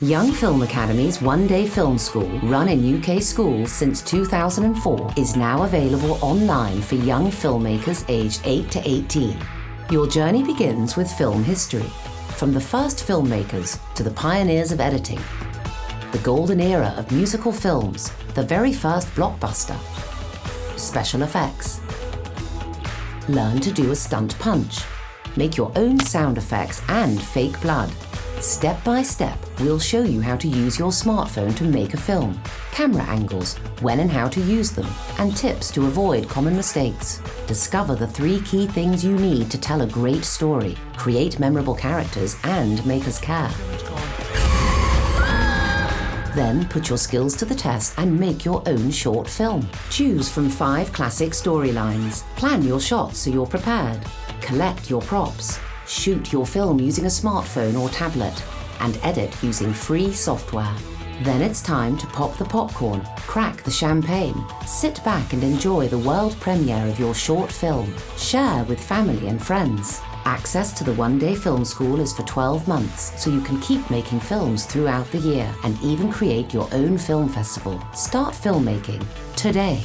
Young Film Academy's one-day film school, run in UK schools since 2004, is now available online for young filmmakers aged 8 to 18. Your journey begins with film history, from the first filmmakers to the pioneers of editing. The golden era of musical films, the very first blockbuster. Special effects. Learn to do a stunt punch. Make your own sound effects and fake blood. Step by step, we'll show you how to use your smartphone to make a film, camera angles, when and how to use them, and tips to avoid common mistakes. Discover the 3 key things you need to tell a great story, create memorable characters, and make us care. Then put your skills to the test and make your own short film. Choose from 5 classic storylines. Plan your shots so you're prepared. Collect your props. Shoot your film using a smartphone or tablet, and edit using free software. Then it's time to pop the popcorn, crack the champagne, sit back and enjoy the world premiere of your short film. Share with family and friends. Access to the one-day film school is for 12 months, so you can keep making films throughout the year and even create your own film festival. Start filmmaking today.